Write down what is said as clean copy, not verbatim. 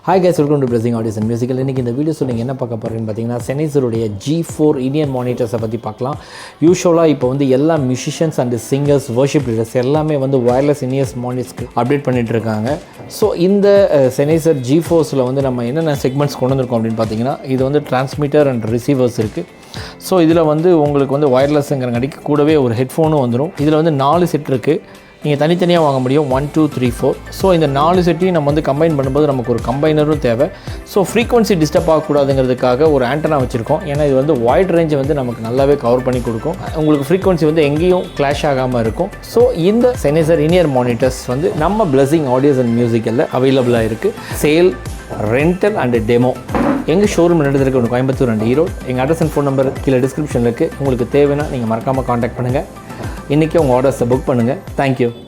Hi guys, welcome to Blessing Audio and Musical. இன்றைக்கி இந்த வீடியோஸில் நீங்கள் என்ன பார்க்க போகிறீங்கன்னு பார்த்தீங்கன்னா செனைசருடைய G4 இந்தியன் மானிட்டர்ஸை பற்றி பார்க்கலாம். யூஸ்வலாக இப்போ வந்து எல்லா musicians and singers worship leaders எல்லாமே வந்து வயர்லெஸ் இனியர்ஸ் மானிட்டர்ஸ்க்கு அப்டேட் பண்ணிகிட்டு இருக்காங்க. ஸோ இந்த செனைசர் G4ஸில் வந்து நம்ம என்னென்ன செக்மெண்ட்ஸ் கொண்டு வந்திருக்கோம் அப்படின்னு பார்த்தீங்கன்னா, இது வந்து டிரான்ஸ்மிட்டர் அண்ட் ரிசீவர்ஸ் இருக்குது. ஸோ இதில் வந்து உங்களுக்கு வந்து வயர்லெஸ்ங்கிறங்காட்டிக்கு கூடவே ஒரு ஹெட்ஃபோனும் வந்துடும். இதில் வந்து 4 செட் இருக்குது. நீங்கள் தனித்தனியாக வாங்க முடியும் 1, 2, 3, 4. ஸோ இந்த 4 செட்டையும் நம்ம வந்து கம்பைன் பண்ணும்போது நமக்கு ஒரு கம்பைனரும் தேவை. ஸோ ஃப்ரீக்வன்சி டிஸ்டர்ப் ஆகக்கூடாதுங்கிறதுக்காக ஒரு ஆண்டனா வச்சுருக்கோம். ஏன்னா இது வந்து வைட் ரேஞ்சை வந்து நமக்கு நல்லாவே கவர் பண்ணி கொடுக்கும். உங்களுக்கு ஃப்ரீக்வன்சி வந்து எங்கேயும் கிளாஷ் ஆகாமல் இருக்கும். ஸோ இந்த செனைசர் இனியர் மானிட்டர்ஸ் வந்து நம்ம பிளஸிங் ஆடியோஸ் அண்ட் மியூசிக்கில் அவைலபிளாக இருக்குது. சேல், ரெண்டல் அண்ட் டெமோ எங்கள் ஷோரூம் நடந்திருக்கு ஒன்று கோயம்புத்தூர் அண்ட் ஈரோடு. எங்கள் அட்ரஸ் அண்ட் ஃபோன் நம்பர் கீழே டிஸ்கிரிப்ஷனில் இருக்குது. உங்களுக்கு தேவைன்னா நீங்கள் மறக்காமல் காண்டாக்ட் பண்ணுங்கள். இன்றைக்கி உங்கள் ஆர்டர்ஸை புக் பண்ணுங்கள். தேங்க்யூ.